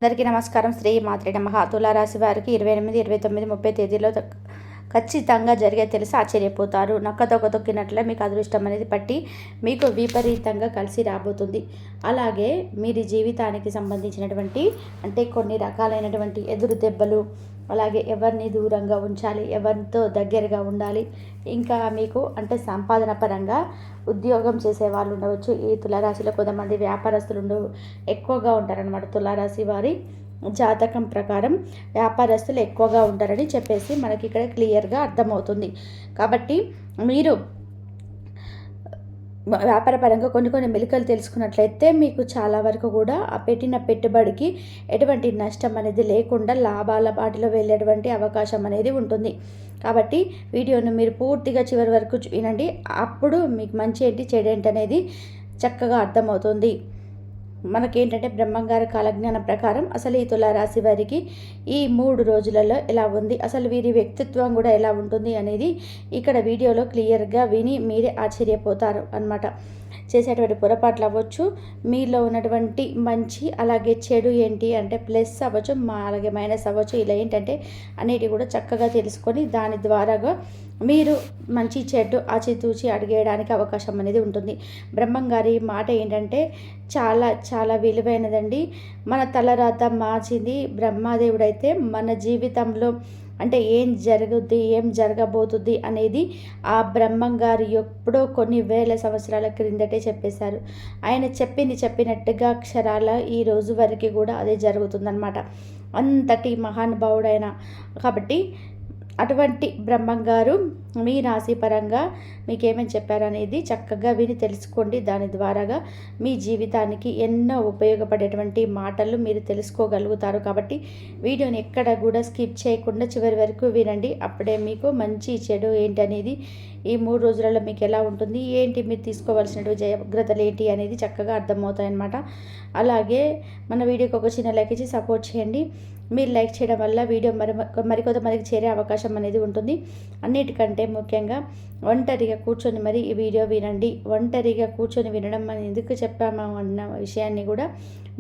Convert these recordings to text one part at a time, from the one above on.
అందరికీ నమస్కారం. శ్రీ మాత్రే నమః. తులారాశి వారికి 28, 29, 30 తేదీలో ఖచ్చితంగా జరిగే తెలిసి ఆశ్చర్యపోతారు. నక్కతొక్క తొక్కినట్లే మీకు అదృష్టం అనేది పట్టి మీకు విపరీతంగా కలిసి రాబోతుంది. అలాగే మీరు జీవితానికి సంబంధించినటువంటి అంటే కొన్ని రకాలైనటువంటి ఎదురు దెబ్బలు, అలాగే ఎవరిని దూరంగా ఉంచాలి, ఎవరితో దగ్గరగా ఉండాలి, ఇంకా మీకు అంటే సంపాదన పరంగా ఉద్యోగం చేసే వాళ్ళు ఉండవచ్చు. ఈ తులారాశిలో కొంతమంది వ్యాపారస్తులు ఎక్కువగా ఉంటారనమాట. తులారాశి వారి జాతకం ప్రకారం వ్యాపారస్తులు ఎక్కువగా ఉంటారని చెప్పేసి మనకి ఇక్కడ క్లియర్గా అర్థమవుతుంది. కాబట్టి మీరు వ్యాపారపరంగా కొన్ని మెలికలు తెలుసుకున్నట్లయితే మీకు చాలా వరకు కూడా ఆ పెట్టిన పెట్టుబడికి ఎటువంటి నష్టం అనేది లేకుండా లాభాల బాటలో వెళ్ళేటువంటి అవకాశం అనేది ఉంటుంది. కాబట్టి వీడియోను మీరు పూర్తిగా చివరి వరకు వినండి. అప్పుడు మీకు మంచి ఏంటి చెడు ఏంటి అనేది చక్కగా అర్థమవుతుంది. మనకేంటంటే బ్రహ్మంగారి కాలజ్ఞానం ప్రకారం అసలు ఈ తులారాశి వారికి ఈ 3 రోజులలో ఎలా ఉంది, అసలు వీరి వ్యక్తిత్వం కూడా ఎలా ఉంటుంది అనేది ఇక్కడ వీడియోలో క్లియర్గా విని మీరే ఆశ్చర్యపోతారు అన్నమాట. చేసేటువంటి పొరపాట్లు అవ్వచ్చు, మీలో ఉన్నటువంటి మంచి అలాగే చెడు ఏంటి అంటే ప్లస్ అవ్వచ్చు, అలాగే మైనస్ అవ్వచ్చు. ఇలా ఏంటంటే అన్నిటి కూడా చక్కగా తెలుసుకొని దాని ద్వారాగా మీరు మంచి చెడు ఆచితూచి అడిగేయడానికి అవకాశం అనేది ఉంటుంది. బ్రహ్మంగారి మాట ఏంటంటే చాలా చాలా విలువైనదండి. మన తలరాత మార్చింది బ్రహ్మదేవుడైతే మన జీవితంలో అంటే ఏం జరుగుద్ది, ఏం జరగబోతుంది అనేది ఆ బ్రహ్మంగారు ఎప్పుడో కొన్ని వేల సంవత్సరాల క్రిందటే చెప్పేశారు. ఆయన చెప్పినట్టుగా అక్షరాల ఈ రోజు వరకు కూడా అదే జరుగుతుందన్నమాట. అంతటి మహానుభావుడైన కాబట్టి అటువంటి బ్రహ్మంగారు మీ రాశి పరంగా మీకేమని చెప్పారనేది చక్కగా విని తెలుసుకోండి. దాని ద్వారాగా మీ జీవితానికి ఎన్నో ఉపయోగపడేటువంటి మాటలు మీరు తెలుసుకోగలుగుతారు. కాబట్టి వీడియోని ఎక్కడ కూడా స్కిప్ చేయకుండా చివరి వరకు వినండి. అప్పుడే మీకు మంచి చెడు ఏంటనేది ఈ 3 రోజులలో మీకు ఎలా ఉంటుంది, ఏంటి మీరు తీసుకోవాల్సినటువంటి జాగ్రత్తలు ఏంటి అనేది చక్కగా అర్థమవుతాయన్నమాట. అలాగే మన వీడియోకి ఒక చిన్న లైక్ ఇచ్చి సపోర్ట్ చేయండి. మీరు లైక్ చేయడం వల్ల వీడియో మరికొంతమందికి చేరే అవకాశం అనేది ఉంటుంది. అన్నిటికంటే ముఖ్యంగా ఒంటరిగా కూర్చొని మరి ఈ వీడియో వినండి. ఒంటరిగా కూర్చొని వినడం మనం ఎందుకు చెప్పాము అన్న విషయాన్ని కూడా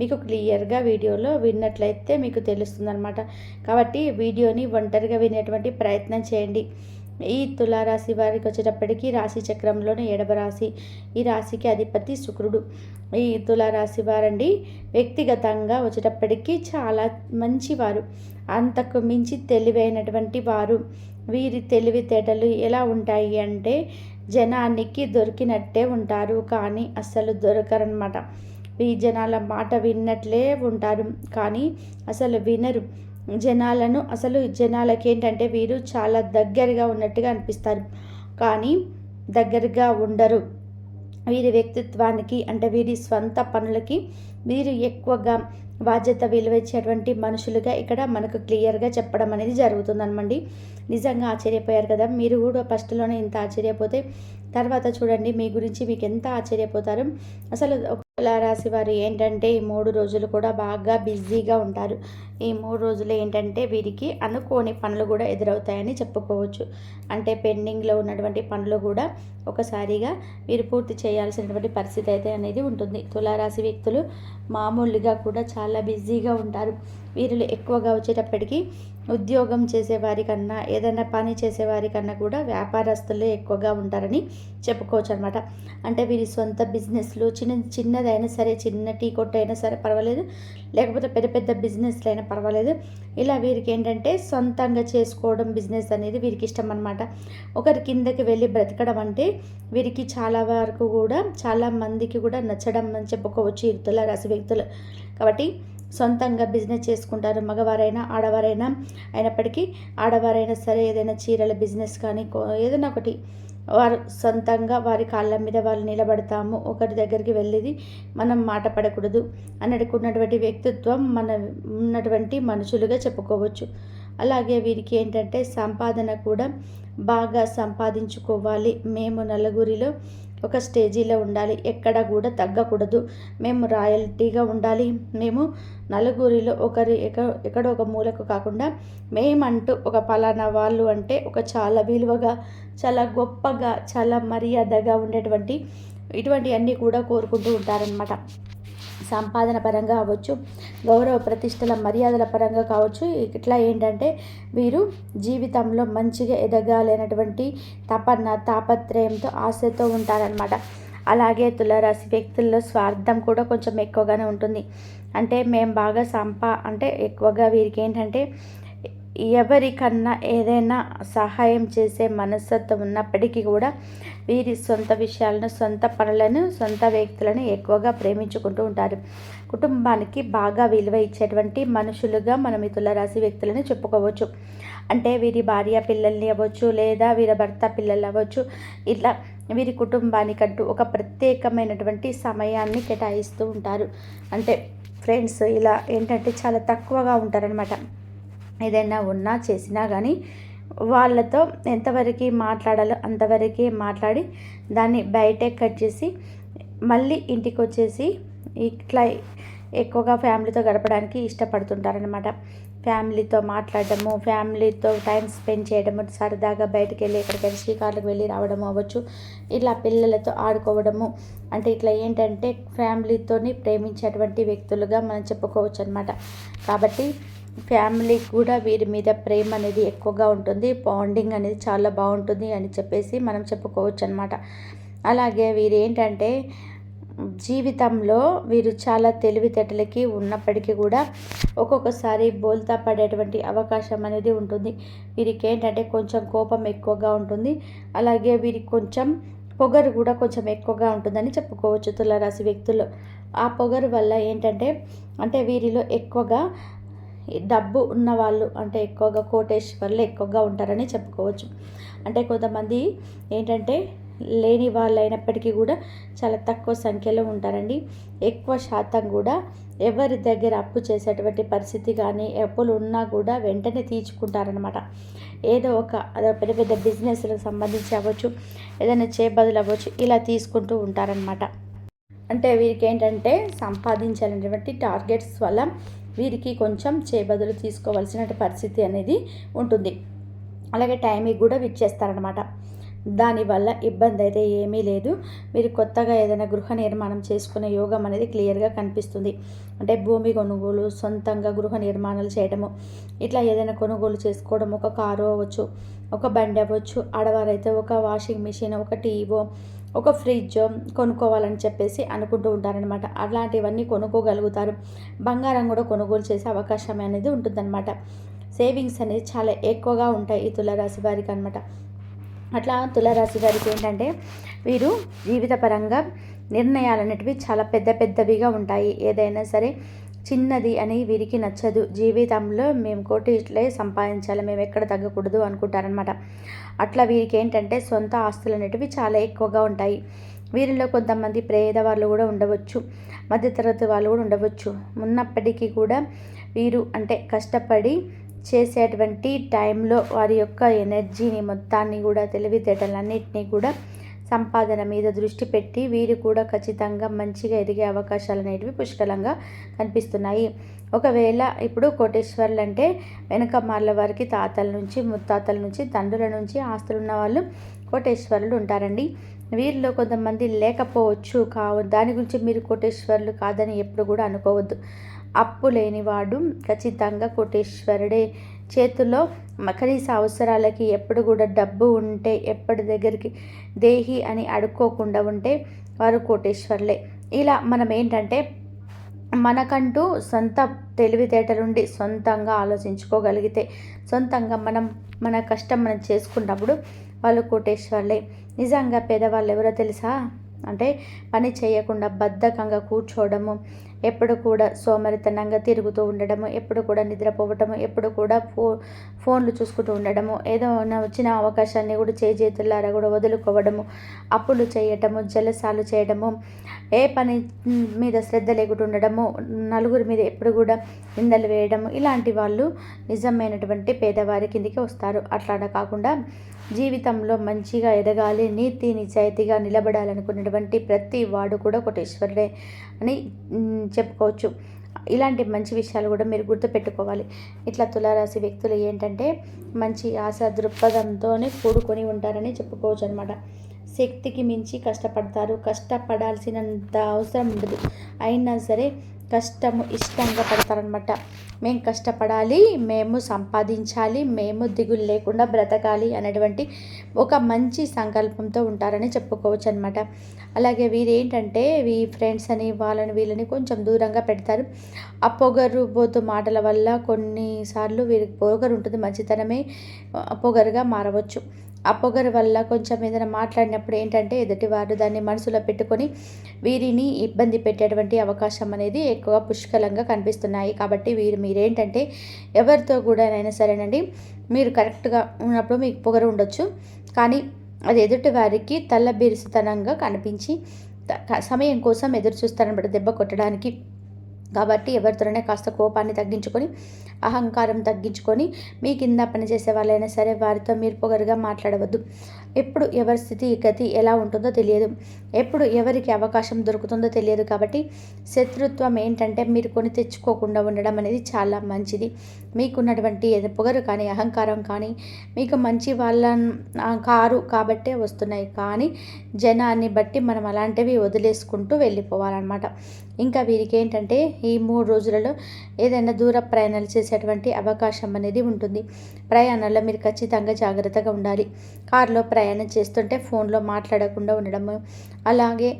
మీకు క్లియర్గా వీడియోలో విన్నట్లయితే మీకు తెలుస్తుందన్నమాట. కాబట్టి వీడియోని ఒంటరిగా వినేటువంటి ప్రయత్నం చేయండి. ఈ తులారాశి వారికి వచ్చేటప్పటికి రాశి చక్రంలోనే 7వ రాశి. ఈ రాశికి అధిపతి శుక్రుడు. ఈ తులారాశి వారండి వ్యక్తిగతంగా వచ్చేటప్పటికి చాలా మంచివారు, అంతకు మించి తెలివైనటువంటి వారు. వీరి తెలివితేటలు ఎలా ఉంటాయి అంటే జనానికి దొరికినట్టే ఉంటారు, కానీ అస్సలు దొరకరనమాట. ఈ జనాల మాట విన్నట్లే ఉంటారు, కానీ అసలు వినరు జనాలను. అసలు జనాలకి ఏంటంటే వీరు చాలా దగ్గరగా ఉన్నట్టుగా అనిపిస్తారు, కానీ దగ్గరగా ఉండరు. వీరి వ్యక్తిత్వానికి అంటే వీరి స్వంత పనులకి వీరు ఎక్కువగా బాధ్యత విలువించేటువంటి మనుషులుగా ఇక్కడ మనకు క్లియర్గా చెప్పడం అనేది జరుగుతుందనమండి. నిజంగా ఆశ్చర్యపోయారు కదా మీరు కూడా. ఫస్ట్లోనే ఇంత ఆశ్చర్యపోతే తర్వాత చూడండి మీ గురించి మీకు ఎంత ఆశ్చర్యపోతారు. అసలు తులారాశి వారు ఏంటంటే ఈ 3 రోజులు కూడా బాగా బిజీగా ఉంటారు. ఈ 3 రోజులు ఏంటంటే వీరికి అనుకోని పనులు కూడా ఎదురవుతాయని చెప్పుకోవచ్చు. అంటే పెండింగ్లో ఉన్నటువంటి పనులు కూడా ఒకసారిగా వీరు పూర్తి చేయాల్సినటువంటి పరిస్థితి అయితే అనేది ఉంటుంది. తులారాశి వ్యక్తులు మామూలుగా కూడా చాలా బిజీగా ఉంటారు. వీరిలో ఎక్కువగా వచ్చేటప్పటికి ఉద్యోగం చేసేవారికన్నా ఏదైనా పని చేసేవారికన్నా కూడా వ్యాపారస్తులే ఎక్కువగా ఉంటారని చెప్పుకోవచ్చు అనమాట. అంటే వీరి సొంత బిజినెస్లు చిన్నదైనా సరే, చిన్న టీ కొట్టు అయినా సరే పర్వాలేదు, లేకపోతే పెద్ద బిజినెస్లు అయినా పర్వాలేదు, ఇలా వీరికి ఏంటంటే సొంతంగా చేసుకోవడం బిజినెస్ అనేది వీరికి ఇష్టం అనమాట. ఒకరి కిందకి వెళ్ళి బ్రతకడం అంటే వీరికి చాలా వరకు కూడా చాలా మందికి కూడా నచ్చడం అని చెప్పుకోవచ్చు ఈ తులారాశి వ్యక్తులు. కాబట్టి సొంతంగా బిజినెస్ చేసుకుంటారు. మగవారైనా ఆడవారైనా అయినప్పటికీ ఆడవారైనా సరే ఏదైనా చీరల బిజినెస్ కానీ ఏదైనా ఒకటి వారు సొంతంగా వారి కాళ్ళ మీద వాళ్ళు నిలబడతాము, ఒకరి దగ్గరికి వెళ్ళేది మనం మాట పడకూడదు అన్నట్టుకున్నటువంటి వ్యక్తిత్వం మన ఉన్నటువంటి మనుషులుగా చెప్పుకోవచ్చు. అలాగే వీరికి ఏంటంటే సంపాదన కూడా బాగా సంపాదించుకోవాలి. మేము నలుగురిలో ఒక స్టేజీలో ఉండాలి, ఎక్కడ కూడా తగ్గకూడదు, మేము రాయల్టీగా ఉండాలి, మేము నలుగురిలో ఎక్కడో ఒక మూలకు కాకుండా మేమంటూ ఒక పలానా వాళ్ళు అంటే ఒక చాలా విలువగా, చాలా గొప్పగా, చాలా మర్యాదగా ఉండేటువంటి ఇటువంటి అన్నీ కూడా కోరుకుంటూ ఉంటారనమాట. సంపాదన పరంగా అవ్వచ్చు, గౌరవ ప్రతిష్టల మర్యాదల పరంగా కావచ్చు. ఇట్లా ఏంటంటే వీరు జీవితంలో మంచిగా ఎదగాలి అనేటువంటి తాపత్రయంతో ఆశతో ఉంటారనమాట. అలాగే తులారాశి వ్యక్తుల్లో స్వార్థం కూడా కొంచెం ఎక్కువగానే ఉంటుంది. అంటే మేము బాగా అంటే ఎక్కువగా వీరికి ఏంటంటే ఎవరికన్నా ఏదైనా సహాయం చేసే మనస్తత్వం ఉన్నప్పటికీ కూడా వీరి సొంత విషయాలను, సొంత పనులను, సొంత వ్యక్తులను ఎక్కువగా ప్రేమించుకుంటూ ఉంటారు. కుటుంబానికి బాగా విలువ ఇచ్చేటువంటి మనుషులుగా మనం ఈ తులారాశి వ్యక్తులను చెప్పుకోవచ్చు. అంటే వీరి భార్య పిల్లల్ని అవ్వచ్చు, లేదా వీరి భర్త పిల్లలు అవ్వచ్చు, ఇట్లా వీరి కుటుంబానికంటూ ఒక ప్రత్యేకమైనటువంటి సమయాన్ని కేటాయిస్తూ ఉంటారు. అంటే ఫ్రెండ్స్ ఇలా ఏంటంటే చాలా తక్కువగా ఉంటారనమాట. ఏదైనా ఉన్నా చేసినా కానీ వాళ్ళతో ఎంతవరకు మాట్లాడాలో అంతవరకే మాట్లాడి దాన్ని బయటే కట్ చేసి మళ్ళీ ఇంటికి వచ్చేసి ఇట్లా ఎక్కువగా ఫ్యామిలీతో గడపడానికి ఇష్టపడుతుంటారనమాట. ఫ్యామిలీతో మాట్లాడడము, ఫ్యామిలీతో టైం స్పెండ్ చేయడము, సరదాగా బయటకు వెళ్ళి ఎక్కడికైనా షికార్లకు వెళ్ళి రావడము అవ్వచ్చు, ఇట్లా పిల్లలతో ఆడుకోవడము. అంటే ఇట్లా ఏంటంటే ఫ్యామిలీతోని ప్రేమించేటువంటి వ్యక్తులుగా మనం చెప్పుకోవచ్చు అనమాట. కాబట్టి ఫ్యామిలీకి కూడా వీరి మీద ప్రేమ అనేది ఎక్కువగా ఉంటుంది, బాండింగ్ అనేది చాలా బాగుంటుంది అని చెప్పేసి మనం చెప్పుకోవచ్చు అనమాట. అలాగే వీరు ఏంటంటే జీవితంలో వీరు చాలా తెలివితేటలకి ఉన్నప్పటికీ కూడా ఒక్కొక్కసారి బోల్తా పడేటువంటి అవకాశం అనేది ఉంటుంది. వీరికి ఏంటంటే కొంచెం కోపం ఎక్కువగా ఉంటుంది. అలాగే వీరికి కొంచెం పొగరు కూడా కొంచెం ఎక్కువగా ఉంటుందని చెప్పుకోవచ్చు తులారాశి వ్యక్తులు. ఆ పొగరు వల్ల ఏంటంటే అంటే వీరిలో ఎక్కువగా డబ్బు ఉన్నవాళ్ళు అంటే ఎక్కువగా కోటేశ్వర్లు ఎక్కువగా ఉంటారని చెప్పుకోవచ్చు. అంటే కొంతమంది ఏంటంటే లేని వాళ్ళు అయినప్పటికీ కూడా చాలా తక్కువ సంఖ్యలో ఉంటారండి. ఎక్కువ శాతం కూడా ఎవరి దగ్గర అప్పు చేసేటువంటి పరిస్థితి కానీ అప్పులు ఉన్నా కూడా వెంటనే తీర్చుకుంటారనమాట. ఏదో ఒక పెద్ద పెద్ద బిజినెస్లకు సంబంధించి అవ్వచ్చు, ఏదైనా చేయబదులు అవ్వచ్చు, ఇలా తీసుకుంటూ ఉంటారనమాట. అంటే వీరికి ఏంటంటే సంపాదించాలనేటువంటి టార్గెట్స్ వల్ల వీరికి కొంచెం చేయబదులు తీసుకోవాల్సిన పరిస్థితి అనేది ఉంటుంది. అలాగే టైంకి కూడా విచ్చేస్తారనమాట. దానివల్ల ఇబ్బంది అయితే ఏమీ లేదు. మీరు కొత్తగా ఏదైనా గృహ నిర్మాణం చేసుకునే యోగం అనేది క్లియర్గా కనిపిస్తుంది. అంటే భూమి కొనుగోలు, సొంతంగా గృహ నిర్మాణాలు చేయడము, ఇట్లా ఏదైనా కొనుగోలు చేసుకోవడం, ఒక కారు అవ్వచ్చు, ఒక బండి అవ్వచ్చు, ఆడవారైతే ఒక వాషింగ్ మిషన్, ఒక టీవో, ఒక ఫ్రిడ్జ్ కొనుక్కోవాలని చెప్పేసి అనుకుంటూ ఉంటారనమాట. అలాంటివన్నీ కొనుక్కోగలుగుతారు. బంగారం కూడా కొనుగోలు చేసే అవకాశం అనేది ఉంటుందన్నమాట. సేవింగ్స్ అనేది చాలా ఎక్కువగా ఉంటాయి ఈ తులారాశి వారికి అనమాట. అట్లా తులారాశి వారికి ఏంటంటే వీరు జీవితపరంగా నిర్ణయాలు అనేటివి చాలా పెద్ద పెద్దవిగా ఉంటాయి. ఏదైనా సరే చిన్నది అని వీరికి నచ్చదు. జీవితంలో మేము కోటిట్లే సంపాదించాలి, మేము ఎక్కడ తగ్గకూడదు అనుకుంటారనమాట. అట్లా వీరికి ఏంటంటే సొంత ఆస్తులు అనేటివి చాలా ఎక్కువగా ఉంటాయి. వీరిలో కొంతమంది పేదవాళ్ళు కూడా ఉండవచ్చు, మధ్యతరగతి వాళ్ళు కూడా ఉండవచ్చు. ఉన్నప్పటికీ కూడా వీరు అంటే కష్టపడి చేసేటువంటి టైంలో వారి యొక్క ఎనర్జీని మొత్తాన్ని కూడా, తెలివితేటలన్నింటినీ కూడా సంపాదన మీద దృష్టి పెట్టి వీరు కూడా ఖచ్చితంగా మంచిగా ఎదిగే అవకాశాలు అనేటివి పుష్కలంగా కనిపిస్తున్నాయి. ఒకవేళ ఇప్పుడు కోటేశ్వర్లు అంటే వెనక మార్ల వారికి తాతల నుంచి, ముత్తాతల నుంచి, తండ్రుల నుంచి ఆస్తులు ఉన్న వాళ్ళు కోటేశ్వర్లు ఉంటారండి. వీరిలో కొంతమంది లేకపోవచ్చు, దాని గురించి మీరు కోటేశ్వర్లు కాదని ఎప్పుడు కూడా అనుకోవద్దు. అప్పు లేనివాడు ఖచ్చితంగా కోటేశ్వరుడే. చేతుల్లో కనీస అవసరాలకి ఎప్పుడు కూడా డబ్బు ఉంటే, ఎప్పటి దగ్గరికి దేహి అని అడుక్కోకుండా ఉంటే వారు కోటేశ్వర్లే. ఇలా మనం ఏంటంటే మనకంటూ సొంత తెలివితేటలుండి సొంతంగా ఆలోచించుకోగలిగితే, సొంతంగా మన కష్టం మనం చేసుకున్నప్పుడు వాళ్ళు కోటేశ్వర్లే. నిజంగా పేదవాళ్ళు ఎవరో తెలుసా? అంటే పని చేయకుండా బద్ధకంగా కూర్చోవడము, ఎప్పుడు కూడా సోమరితనంగా తిరుగుతూ ఉండడము, ఎప్పుడు కూడా నిద్రపోవటము, ఎప్పుడు కూడా ఫోన్లు చూసుకుంటూ ఉండడము, ఏదో వచ్చిన అవకాశాన్ని కూడా చేతులారా కూడా వదులుకోవడము, అప్పులు చేయటము, జలసాలు చేయడము, ఏ పని మీద శ్రద్ధ లేకుండా ఉండడము, నలుగురి మీద ఎప్పుడు కూడా నిందలు వేయడము, ఇలాంటి వాళ్ళు నిజమైనటువంటి పేదవారి కిందికి వస్తారు. అట్లా కాకుండా జీవితంలో మంచిగా ఎదగాలి, నీతి నిజాయితీగా నిలబడాలనుకున్నటువంటి ప్రతి వాడు కూడా కోటేశ్వరుడే అని చెప్పుకోవచ్చు. ఇలాంటి మంచి విషయాలు కూడా మీరు గుర్తుపెట్టుకోవాలి. ఇట్లా తులారాశి వ్యక్తులు ఏంటంటే మంచి ఆశా దృక్పథంతోనే కూడుకొని ఉంటారని చెప్పుకోవచ్చు అనమాట. శక్తికి మించి కష్టపడతారు. కష్టపడాల్సినంత అవసరం ఉండదు. అయినా సరే కష్టము ఇష్టంగా పడతారనమాట. మేము కష్టపడాలి, మేము సంపాదించాలి, మేము దిగులు లేకుండా బ్రతకాలి అనేటువంటి ఒక మంచి సంకల్పంతో ఉంటారని చెప్పుకోవచ్చు అనమాట. అలాగే వీరేంటంటే ఫ్రెండ్స్ అని వాళ్ళని వీళ్ళని కొంచెం దూరంగా పెడతారు. ఆ పొగరు బోతు మాటల వల్ల కొన్నిసార్లు వీరికి పొగరు ఉంటుంది, మంచితనమే పొగరుగా మారవచ్చు. ఆ పొగరు వల్ల కొంచెం ఏదైనా మాట్లాడినప్పుడు ఏంటంటే ఎదుటివారు దాన్ని మనసులో పెట్టుకొని వీరిని ఇబ్బంది పెట్టేటువంటి అవకాశం అనేది ఎక్కువ పుష్కలంగా కనిపిస్తున్నాయి. కాబట్టి మీరేంటంటే ఎవరితో కూడానైనా సరేనండి, మీరు కరెక్ట్గా ఉన్నప్పుడు మీకు పొగరు ఉండొచ్చు, కానీ అది ఎదుటి వారికి తల్లబిరుసుతనంగా కనిపించి సమయం కోసం ఎదురు చూస్తారనమాట దెబ్బ కొట్టడానికి. కాబట్టి ఎవరితోనే కాస్త కోపాన్ని తగ్గించుకొని, అహంకారం తగ్గించుకొని, మీ కింద పనిచేసే వాళ్ళైనా సరే వారితో మీరు పొగరుగా మాట్లాడవద్దు. ఎప్పుడు ఎవరి స్థితి గతి ఎలా ఉంటుందో తెలియదు, ఎప్పుడు ఎవరికి అవకాశం దొరుకుతుందో తెలియదు. కాబట్టి శత్రుత్వం ఏంటంటే మీరు కొని తెచ్చుకోకుండా ఉండడం అనేది చాలా మంచిది. మీకున్నటువంటి పొగరు కానీ అహంకారం కానీ మీకు మంచి వాళ్ళ కారు కాబట్టే వస్తున్నాయి, కానీ జనాన్ని బట్టి మనం అలాంటివి వదిలేసుకుంటూ వెళ్ళిపోవాలన్నమాట. ఇంకా వీరికి ఏంటంటే ఈ 3 రోజులలో ఏదైనా దూర ప్రయాణాలు చేసేటువంటి అవకాశం అనేది ఉంటుంది. ప్రయాణాల్లో మీరు ఖచ్చితంగా జాగ్రత్తగా ఉండాలి. కారులో ప్రయాణం చేస్తుంటే ఫోన్లో మాట్లాడకుండా ఉండడము, అలాగే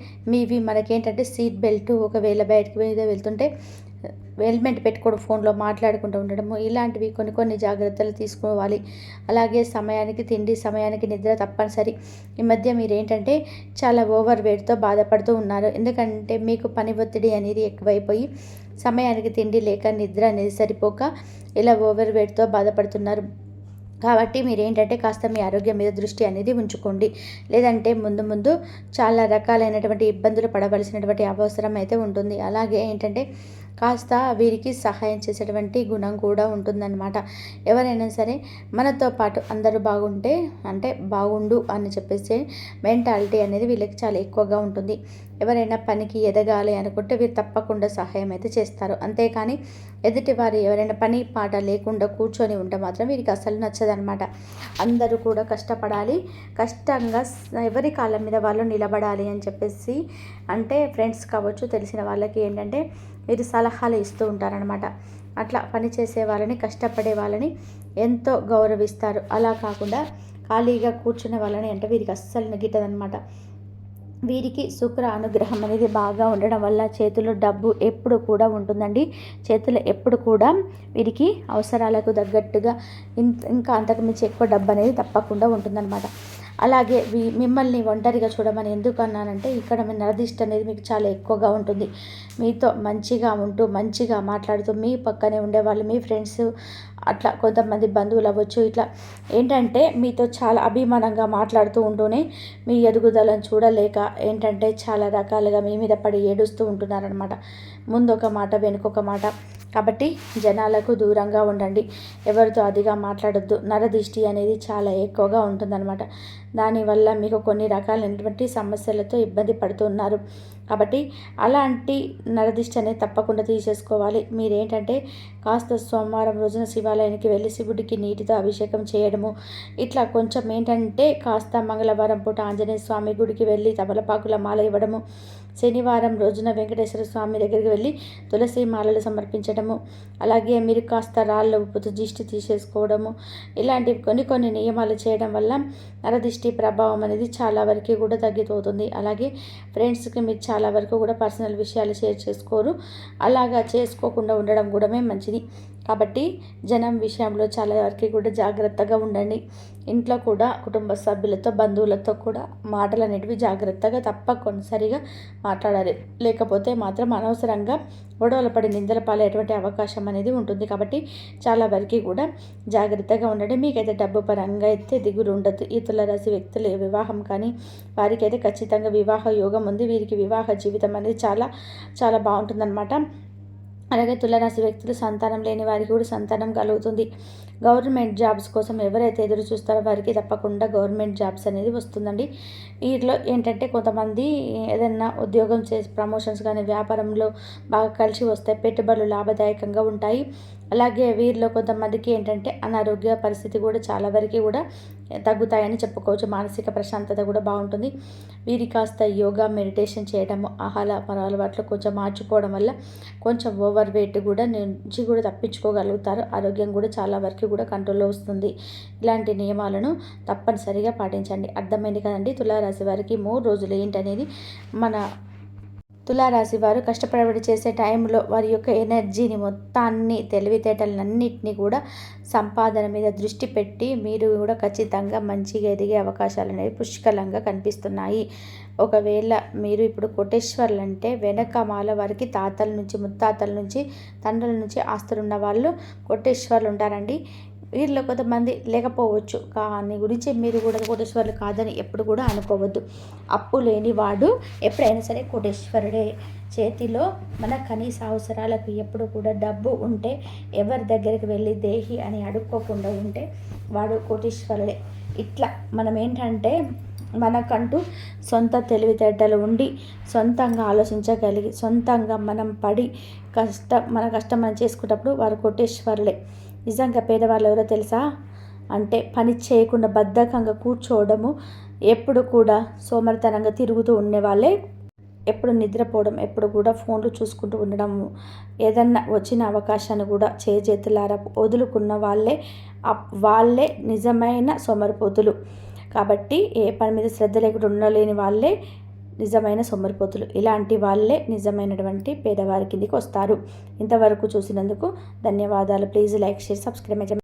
మనకేంటంటే సీట్ బెల్ట్ ఒకవేళ బయటకు మీద వెళ్తుంటే హెల్మెట్ పెట్టుకోవడం, ఫోన్లో మాట్లాడుకుంటూ ఉండడము, ఇలాంటివి కొన్ని జాగ్రత్తలు తీసుకోవాలి. అలాగే సమయానికి తిండి, సమయానికి నిద్ర తప్పనిసరి. ఈ మధ్య మీరేంటంటే చాలా ఓవర్ వెయిట్తో బాధపడుతూ ఉన్నారు. ఎందుకంటే మీకు పని ఒత్తిడి అనేది ఎక్కువైపోయి సమయానికి తిండి లేక నిద్ర అనేది సరిపోక ఇలా ఓవర్ వెయిట్తో బాధపడుతున్నారు. కాబట్టి మీరేంటంటే కాస్త మీ ఆరోగ్యం మీద దృష్టి అనేది ఉంచుకోండి. లేదంటే ముందు చాలా రకాలైనటువంటి ఇబ్బందులు పడవలసినటువంటి అవసరం అయితే ఉంటుంది. అలాగే ఏంటంటే కాస్త వీరికి సహాయం చేసేటువంటి గుణం కూడా ఉంటుందన్నమాట. ఎవరైనా సరే మనతో పాటు అందరూ బాగుంటే అంటే బాగుండు అని చెప్పేసి మెంటాలిటీ అనేది వీళ్ళకి చాలా ఎక్కువగా ఉంటుంది. ఎవరైనా పనికి ఎదగాలి అనుకుంటే వీరు తప్పకుండా సహాయం అయితే చేస్తారు. అంతేకాని ఎదుటివారు ఎవరైనా పని పాట లేకుండా కూర్చొని ఉంటే మాత్రం వీరికి అసలు నచ్చదనమాట. అందరూ కూడా కష్టపడాలి, కష్టంగా ఎవరి కాళ్ళ మీద వాళ్ళు నిలబడాలి అని చెప్పేసి అంటే ఫ్రెండ్స్ కావచ్చు, తెలిసిన వాళ్ళకి ఏంటంటే వీరు సలహాలు ఇస్తూ ఉంటారనమాట. అట్లా పనిచేసే వాళ్ళని, కష్టపడే వాళ్ళని ఎంతో గౌరవిస్తారు. అలా కాకుండా ఖాళీగా కూర్చునే వాళ్ళని అంటే వీరికి అస్సలు నెగిటదనమాట. వీరికి శుక్ర అనుగ్రహం అనేది బాగా ఉండడం వల్ల చేతిలో డబ్బు ఎప్పుడు కూడా ఉంటుందండి. చేతిలో ఎప్పుడు కూడా వీరికి అవసరాలకు తగ్గట్టుగా ఇంకా అంతకుమించి ఎక్కువ డబ్బు అనేది తప్పకుండా ఉంటుందన్నమాట. అలాగే మిమ్మల్ని ఒంటరిగా చూడమని ఎందుకు అన్నానంటే ఇక్కడ మీ నరదిష్టి అనేది మీకు చాలా ఎక్కువగా ఉంటుంది. మీతో మంచిగా ఉంటూ మంచిగా మాట్లాడుతూ మీ పక్కనే ఉండేవాళ్ళు, మీ ఫ్రెండ్స్, అట్లా కొంతమంది బంధువులు అవ్వచ్చు, ఇట్లా ఏంటంటే మీతో చాలా అభిమానంగా మాట్లాడుతూ ఉంటూనే మీ ఎదుగుదలను చూడలేక ఏంటంటే చాలా రకాలుగా మీ మీద పడి ఏడుస్తూ ఉంటున్నారనమాట. ముందొక మాట వెనుకొక మాట. కాబట్టి జనాలకు దూరంగా ఉండండి, ఎవరితో అదిగా మాట్లాడొద్దు. నరదిష్టి అనేది చాలా ఎక్కువగా ఉంటుందన్నమాట. దానివల్ల మీకు కొన్ని రకాలైనటువంటి సమస్యలతో ఇబ్బంది పడుతున్నారు. కాబట్టి అలాంటి నరదిష్టి అనేది తప్పకుండా తీసేసుకోవాలి. మీరేంటంటే కాస్త సోమవారం రోజున శివాలయానికి వెళ్ళి శివుడికి నీటితో అభిషేకం చేయడము, ఇట్లా కొంచెం ఏంటంటే కాస్త మంగళవారం పూట ఆంజనేయ స్వామి గుడికి వెళ్ళి తమలపాకుల మాల ఇవ్వడము, శనివారం రోజున వెంకటేశ్వర స్వామి దగ్గరికి వెళ్ళి తులసి మాలలు సమర్పించడము, అలాగే మీరు కాస్త రాళ్ళ ఉప్పుతో దిష్టి తీసేసుకోవడము, ఇలాంటివి కొన్ని నియమాలు చేయడం వల్ల నరదిష్టి ప్రభావం అనేది చాలా వరకు కూడా తగ్గిపోతుంది. అలాగే ఫ్రెండ్స్కి మీరు చాలా వరకు కూడా పర్సనల్ విషయాలు షేర్ చేసుకోరు, అలాగా చేసుకోకుండా ఉండడం కూడా మంచిది. కాబట్టి జనం విషయంలో చాలా వరకు కూడా జాగ్రత్తగా ఉండండి. ఇంట్లో కూడా కుటుంబ సభ్యులతో, బంధువులతో కూడా మాటలు అనేటివి జాగ్రత్తగా తప్పనిసరిగా మాట్లాడాలి. లేకపోతే మాత్రం అనవసరంగా గొడవలు పడి నిందల పాలయ్యేటువంటి అవకాశం అనేది ఉంటుంది. కాబట్టి చాలా వరకు కూడా జాగ్రత్తగా ఉండండి. మీకైతే డబ్బు పరంగా అయితే దిగులు ఉండదు. ఈ తులారాశి వ్యక్తులు వివాహం కానీ వారికి అయితే ఖచ్చితంగా వివాహ యోగం ఉంది. వీరికి వివాహ జీవితం అనేది చాలా చాలా బాగుంటుందన్నమాట. అలాగే తులారాశి వ్యక్తులు సంతానం లేని వారికి కూడా సంతానం కలుగుతుంది. గవర్నమెంట్ జాబ్స్ కోసం ఎవరైతే ఎదురు చూస్తారో వారికి తప్పకుండా గవర్నమెంట్ జాబ్స్ అనేది వస్తుందండి. వీటిలో ఏంటంటే కొంతమంది ఏదైనా ఉద్యోగం చేసి ప్రమోషన్స్ కానీ వ్యాపారంలో బాగా కలిసి వస్తాయి, పెట్టుబడులు లాభదాయకంగా ఉంటాయి. అలాగే వీరిలో కొంతమందికి ఏంటంటే అనారోగ్య పరిస్థితి కూడా చాలా వరకు కూడా తగ్గుతాయని చెప్పుకోవచ్చు. మానసిక ప్రశాంతత కూడా బాగుంటుంది. వీరి కాస్త యోగా, మెడిటేషన్ చేయడము, ఆహార అలవాట్లు కొంచెం మార్చుకోవడం వల్ల కొంచెం ఓవర్ వెయిట్ కూడా నుంచి కూడా తప్పించుకోగలుగుతారు. ఆరోగ్యం కూడా చాలా వరకు కూడా కంట్రోల్లో వస్తుంది. ఇలాంటి నియమాలను తప్పనిసరిగా పాటించండి. అర్థమైంది కదండి. తులారాశి వారికి 3 రోజులు ఏంటనేది. మన తులారాశి వారు కష్టపడి చేసే టైంలో వారి యొక్క ఎనర్జీని మొత్తాన్ని, తెలివితేటలన్నింటినీ కూడా సంపాదన మీద దృష్టి పెట్టి మీరు కూడా ఖచ్చితంగా మంచిగా ఎదిగే అవకాశాలు అనేవి పుష్కలంగా కనిపిస్తున్నాయి. ఒకవేళ మీరు ఇప్పుడు కోటేశ్వర్లు అంటే వెనకమాల వారికి తాతల నుంచి, ముత్తాతల నుంచి, తండ్రుల నుంచి ఆస్తులు ఉన్న వాళ్ళు కోటేశ్వర్లు ఉంటారండి. వీరిలో కొంతమంది లేకపోవచ్చు, కానీ గురించి మీరు కూడా కోటేశ్వర్లు కాదని ఎప్పుడు కూడా అనుకోవద్దు. అప్పు లేని వాడు ఎప్పుడైనా సరే కోటేశ్వరుడే. చేతిలో మన కనీస అవసరాలకు ఎప్పుడు కూడా డబ్బు ఉంటే, ఎవరి దగ్గరికి వెళ్ళి దేహి అని అడుక్కోకుండా ఉంటే వాడు కోటేశ్వరుడే. ఇట్లా మనం ఏంటంటే మనకంటూ సొంత తెలివితేటలు ఉండి, సొంతంగా ఆలోచించగలిగి, సొంతంగా మనం పడి మన కష్టం మనం చేసుకున్నప్పుడు వారు కోటేశ్వరులే. నిజంగా పేదవాళ్ళు ఎవరో తెలుసా? అంటే పని చేయకుండా బద్ధకంగా కూర్చోవడము, ఎప్పుడు కూడా సోమరితనంగా తిరుగుతూ ఉండేవాళ్ళే, ఎప్పుడు నిద్రపోవడం, ఎప్పుడు కూడా ఫోన్లు చూసుకుంటూ ఉండడము, ఏదన్నా వచ్చిన అవకాశాన్ని కూడా చేతులారా వదులుకున్న వాళ్ళే నిజమైన సోమరిపోతులు. కాబట్టి ఏ పని మీద శ్రద్ధ లేకుండా ఉండలేని వాళ్ళే నిజమైన సోమరిపోతులు. ఇలాంటి వాళ్ళే నిజమైనటువంటి పేదవారి కిందికి వస్తారు. ఇంతవరకు చూసినందుకు ధన్యవాదాలు. Please like, share, subscribe.